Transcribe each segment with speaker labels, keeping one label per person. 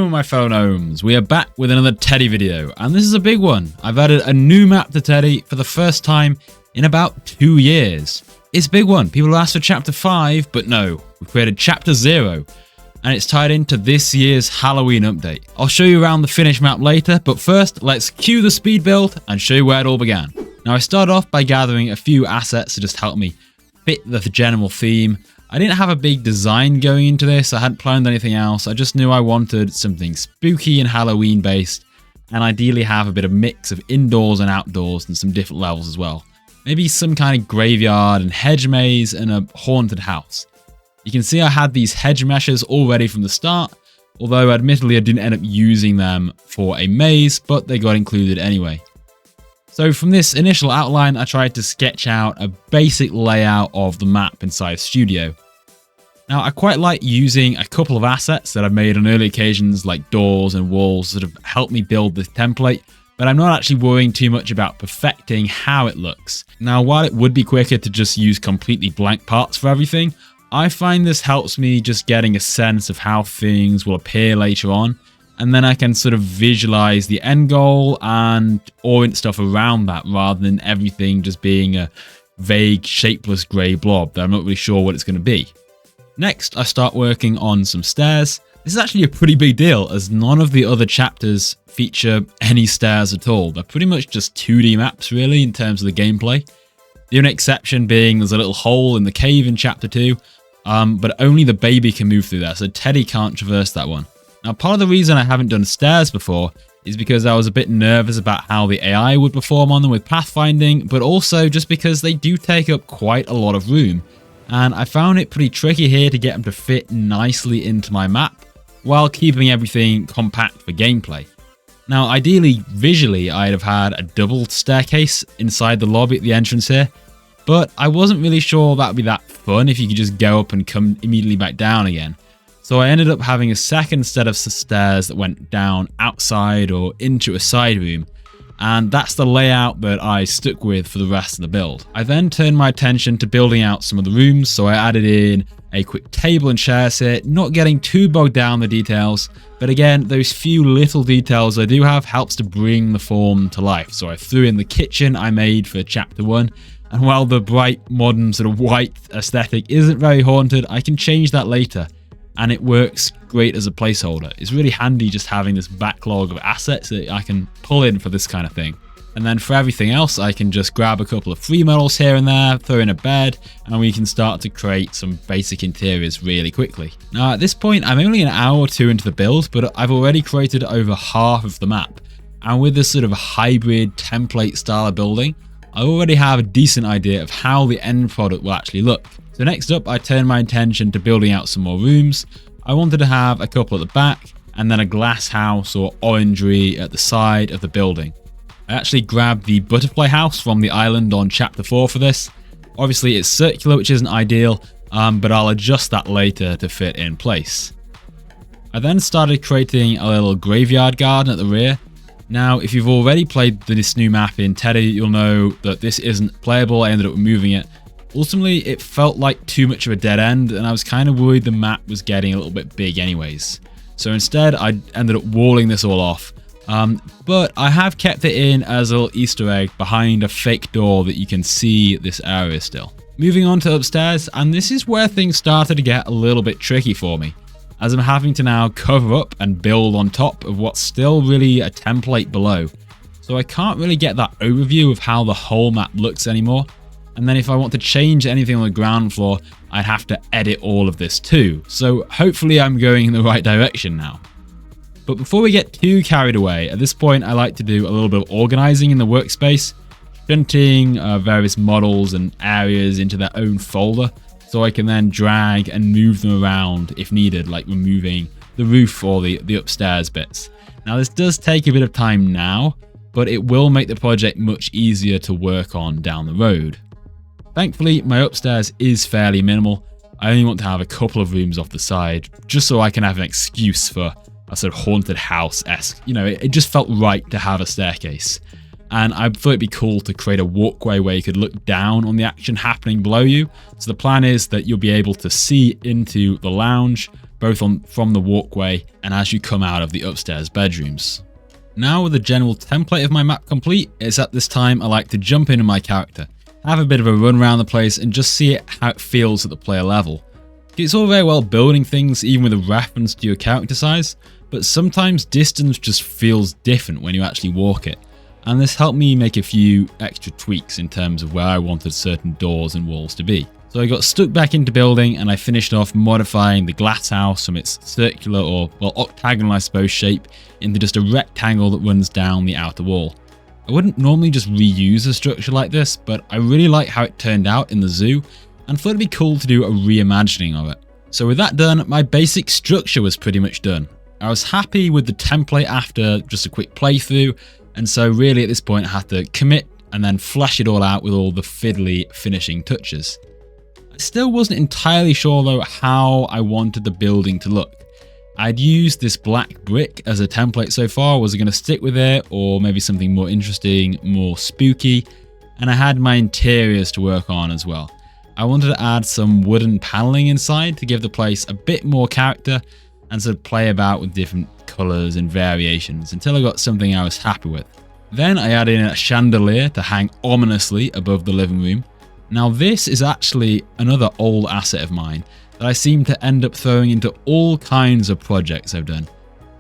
Speaker 1: Hello my fellow gnomes, we are back with another Teddy video, and this is a big one. I've added a new map to Teddy for the first time in about 2 years. It's a big one. People asked for chapter 5, but no, we've created chapter 0, and it's tied into this year's Halloween update. I'll show you around the finished map later, but first let's cue the speed build and show you where it all began. Now I started off by gathering a few assets to just help me fit the general theme. I didn't have a big design going into this, I hadn't planned anything else, I just knew I wanted something spooky and Halloween based, and ideally have a bit of mix of indoors and outdoors and some different levels as well. Maybe some kind of graveyard and hedge maze and a haunted house. You can see I had these hedge meshes all ready from the start, although admittedly I didn't end up using them for a maze, but they got included anyway. So from this initial outline, I tried to sketch out a basic layout of the map inside Studio. Now, I quite like using a couple of assets that I've made on early occasions, like doors and walls, that have helped me build this template, but I'm not actually worrying too much about perfecting how it looks. Now, while it would be quicker to just use completely blank parts for everything, I find this helps me just getting a sense of how things will appear later on, and then I can sort of visualize the end goal and orient stuff around that rather than everything just being a vague, shapeless grey blob that I'm not really sure what it's going to be. Next, I start working on some stairs. This is actually a pretty big deal as none of the other chapters feature any stairs at all. They're pretty much just 2D maps really in terms of the gameplay. The only exception being there's a little hole in the cave in chapter 2, but only the baby can move through there, so Teddy can't traverse that one. Now, part of the reason I haven't done stairs before is because I was a bit nervous about how the AI would perform on them with pathfinding, but also just because they do take up quite a lot of room. And I found it pretty tricky here to get them to fit nicely into my map, while keeping everything compact for gameplay. Now, ideally, visually, I'd have had a double staircase inside the lobby at the entrance here, but I wasn't really sure that would be that fun if you could just go up and come immediately back down again. So I ended up having a second set of stairs that went down outside or into a side room, and that's the layout that I stuck with for the rest of the build. I then turned my attention to building out some of the rooms, so I added in a quick table and chairs here, not getting too bogged down in the details, but again, those few little details I do have helps to bring the form to life. So I threw in the kitchen I made for chapter 1, and while the bright, modern, sort of white aesthetic isn't very haunted, I can change that later. And it works great as a placeholder. It's really handy just having this backlog of assets that I can pull in for this kind of thing. And then for everything else, I can just grab a couple of free models here and there, throw in a bed, and we can start to create some basic interiors really quickly. Now at this point, I'm only an hour or two into the build, but I've already created over half of the map. And with this sort of hybrid template style of building, I already have a decent idea of how the end product will actually look. So next up, I turned my attention to building out some more rooms. I wanted to have a couple at the back and then a glass house or orangery at the side of the building. I actually grabbed the butterfly house from the island on chapter 4 for this. Obviously it's circular, which isn't ideal, but I'll adjust that later to fit in place. I then started creating a little graveyard garden at the rear. Now, if you've already played this new map in Teddy, you'll know that this isn't playable. I ended up removing it. Ultimately, it felt like too much of a dead end, and I was kind of worried the map was getting a little bit big anyways. So instead, I ended up walling this all off. But I have kept it in as a little Easter egg behind a fake door that you can see this area still. Moving on to upstairs, and this is where things started to get a little bit tricky for me, as I'm having to now cover up and build on top of what's still really a template below. So I can't really get that overview of how the whole map looks anymore. And then if I want to change anything on the ground floor, I'd have to edit all of this too. So hopefully I'm going in the right direction now. But before we get too carried away, at this point I like to do a little bit of organizing in the workspace, shunting various models and areas into their own folder, so I can then drag and move them around if needed, like removing the roof or the upstairs bits. Now this does take a bit of time now, but it will make the project much easier to work on down the road. Thankfully, my upstairs is fairly minimal. I only want to have a couple of rooms off the side, just so I can have an excuse for a sort of haunted house-esque. You know, it just felt right to have a staircase. And I thought it'd be cool to create a walkway where you could look down on the action happening below you. So the plan is that you'll be able to see into the lounge, both from the walkway and as you come out of the upstairs bedrooms. Now with the general template of my map complete, it's at this time I like to jump into my character, have a bit of a run around the place and just see how it feels at the player level. It's all very well building things even with a reference to your character size, but sometimes distance just feels different when you actually walk it, and this helped me make a few extra tweaks in terms of where I wanted certain doors and walls to be. So I got stuck back into building and I finished off modifying the glass house from its circular or, well, octagonal I suppose shape into just a rectangle that runs down the outer wall. I wouldn't normally just reuse a structure like this, but I really like how it turned out in the zoo and thought it'd be cool to do a reimagining of it. So with that done, my basic structure was pretty much done. I was happy with the template after just a quick playthrough, and so really at this point I had to commit and then flesh it all out with all the fiddly finishing touches. I still wasn't entirely sure though how I wanted the building to look. I'd used this black brick as a template so far. Was I going to stick with it or maybe something more interesting, more spooky? And I had my interiors to work on as well. I wanted to add some wooden paneling inside to give the place a bit more character and sort of play about with different colors and variations until I got something I was happy with. Then I added in a chandelier to hang ominously above the living room. Now this is actually another old asset of mine that I seem to end up throwing into all kinds of projects I've done.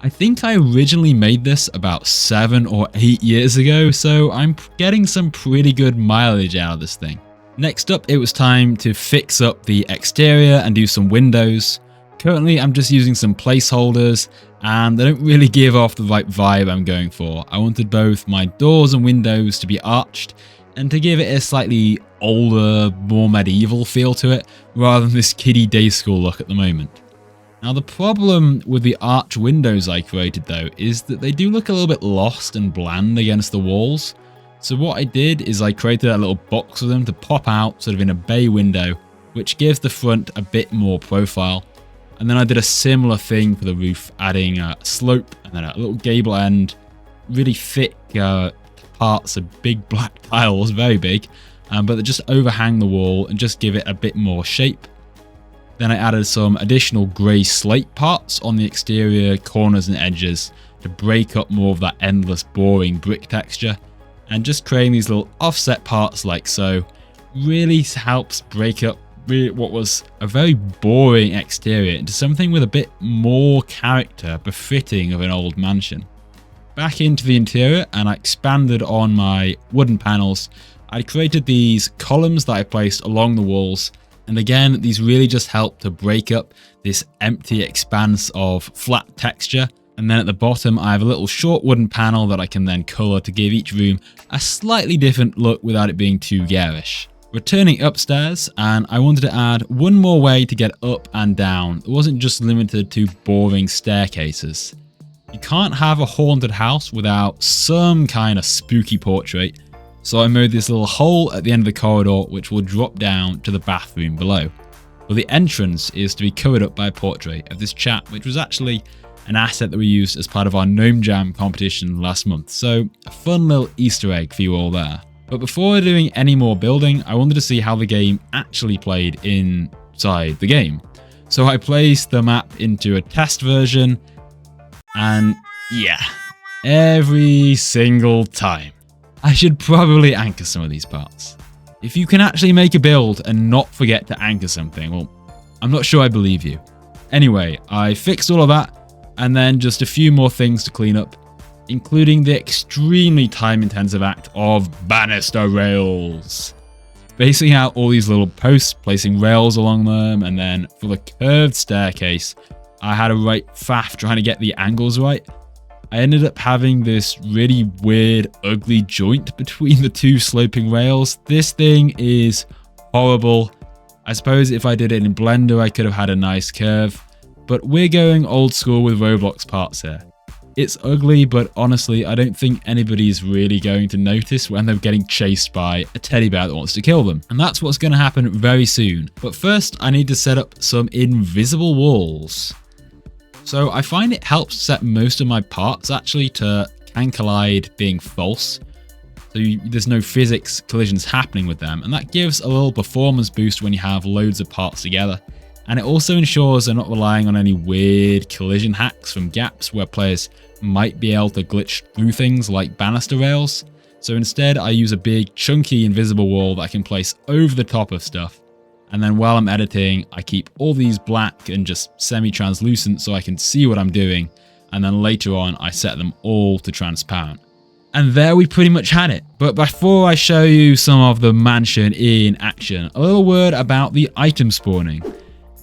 Speaker 1: I think I originally made this about 7 or 8 years ago, so I'm getting some pretty good mileage out of this thing. Next up, it was time to fix up the exterior and do some windows. Currently, I'm just using some placeholders and they don't really give off the right vibe I'm going for. I wanted both my doors and windows to be arched and to give it a slightly older, more medieval feel to it, rather than this kiddie day school look at the moment. Now the problem with the arch windows I created though, is that they do look a little bit lost and bland against the walls. So what I did is I created a little box for them to pop out sort of in a bay window, which gives the front a bit more profile. And then I did a similar thing for the roof, adding a slope and then a little gable end, really thick parts of big black tiles, very big, but they just overhang the wall and just give it a bit more shape. Then I added some additional grey slate parts on the exterior corners and edges to break up more of that endless boring brick texture, and just creating these little offset parts like so really helps break up what was a very boring exterior into something with a bit more character befitting of an old mansion. Back into the interior, and I expanded on my wooden panels. I created these columns that I placed along the walls, and again these really just help to break up this empty expanse of flat texture. And then at the bottom I have a little short wooden panel that I can then colour to give each room a slightly different look without it being too garish. Returning upstairs, and I wanted to add one more way to get up and down. It wasn't just limited to boring staircases. You can't have a haunted house without some kind of spooky portrait, so I made this little hole at the end of the corridor which will drop down to the bathroom below. Well, the entrance is to be covered up by a portrait of this chap, which was actually an asset that we used as part of our Gnome Jam competition last month, so a fun little Easter egg for you all there. But before doing any more building, I wanted to see how the game actually played inside the game. So I placed the map into a test version, and yeah, every single time. I should probably anchor some of these parts. If you can actually make a build and not forget to anchor something, well, I'm not sure I believe you. Anyway, I fixed all of that, and then just a few more things to clean up, including the extremely time-intensive act of banister rails. Spacing out all these little posts, placing rails along them, and then for the curved staircase, I had a right faff trying to get the angles right. I ended up having this really weird, ugly joint between the two sloping rails. This thing is horrible. I suppose if I did it in Blender, I could have had a nice curve, but we're going old school with Roblox parts here. It's ugly, but honestly, I don't think anybody's really going to notice when they're getting chased by a teddy bear that wants to kill them. And that's what's going to happen very soon. But first, I need to set up some invisible walls. So I find it helps set most of my parts actually to can collide being false. So there's no physics collisions happening with them. And that gives a little performance boost when you have loads of parts together. And it also ensures they're not relying on any weird collision hacks from gaps where players might be able to glitch through things like banister rails. So instead, I use a big, chunky, invisible wall that I can place over the top of stuff. And then while I'm editing, I keep all these black and just semi-translucent so I can see what I'm doing. And then later on, I set them all to transparent. And there we pretty much had it. But before I show you some of the mansion in action, a little word about the item spawning.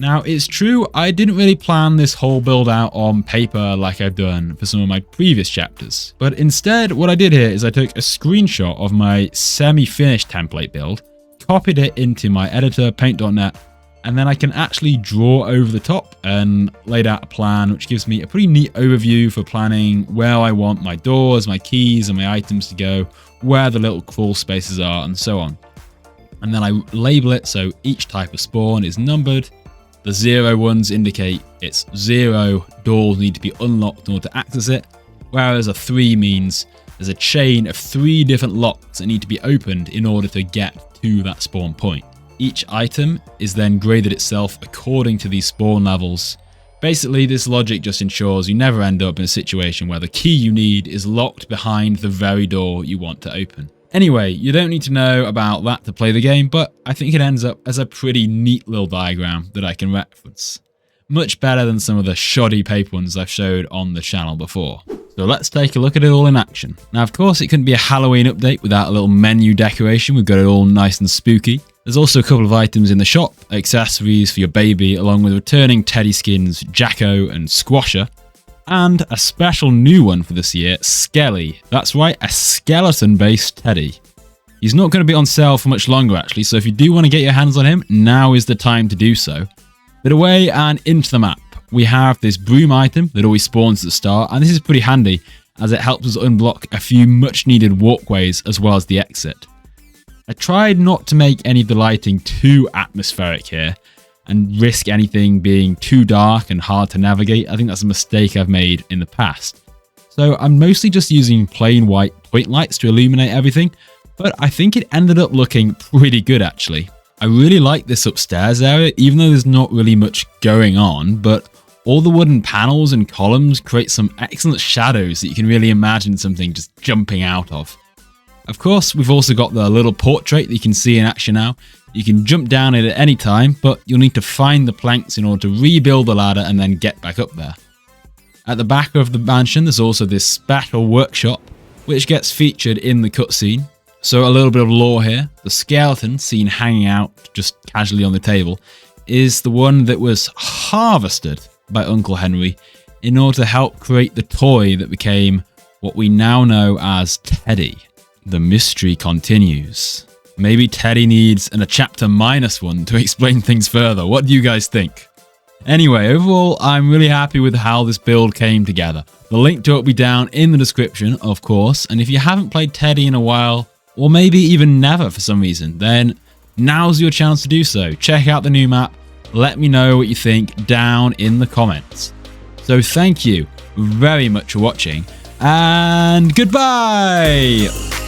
Speaker 1: Now, it's true, I didn't really plan this whole build out on paper like I've done for some of my previous chapters. But instead, what I did here is I took a screenshot of my semi-finished template build, copied it into my editor, paint.net, and then I can actually draw over the top and laid out a plan, which gives me a pretty neat overview for planning where I want my doors, my keys, and my items to go, where the little crawl spaces are, and so on. And then I label it so each type of spawn is numbered. The 0 ones indicate it's 0 doors need to be unlocked in order to access it, whereas a 3 means there's a chain of 3 different locks that need to be opened in order to get to that spawn point. Each item is then graded itself according to these spawn levels. Basically, this logic just ensures you never end up in a situation where the key you need is locked behind the very door you want to open. Anyway, you don't need to know about that to play the game, but I think it ends up as a pretty neat little diagram that I can reference. Much better than some of the shoddy paper ones I've showed on the channel before. So let's take a look at it all in action. Now, of course, it couldn't be a Halloween update without a little menu decoration. We've got it all nice and spooky. There's also a couple of items in the shop, accessories for your baby, along with returning teddy skins, Jacko and Squasher. And a special new one for this year, Skelly. That's right, a skeleton-based teddy. He's not going to be on sale for much longer, actually, so if you do want to get your hands on him, now is the time to do so. But away and into the map, we have this broom item that always spawns at the start, and this is pretty handy, as it helps us unblock a few much-needed walkways as well as the exit. I tried not to make any of the lighting too atmospheric here, and risk anything being too dark and hard to navigate. I think that's a mistake I've made in the past. So I'm mostly just using plain white point lights to illuminate everything, but I think it ended up looking pretty good actually. I really like this upstairs area, even though there's not really much going on, but all the wooden panels and columns create some excellent shadows that you can really imagine something just jumping out of. Of course, we've also got the little portrait that you can see in action now. You can jump down it at any time, but you'll need to find the planks in order to rebuild the ladder and then get back up there. At the back of the mansion, there's also this special workshop, which gets featured in the cutscene. So a little bit of lore here. The skeleton seen hanging out just casually on the table is the one that was harvested by Uncle Henry in order to help create the toy that became what we now know as Teddy. The mystery continues. Maybe Teddy needs a chapter -1 to explain things further. What do you guys think? Anyway, overall, I'm really happy with how this build came together. The link to it will be down in the description, of course, and if you haven't played Teddy in a while, or maybe even never for some reason, then now's your chance to do so. Check out the new map, let me know what you think down in the comments. So thank you very much for watching, and goodbye!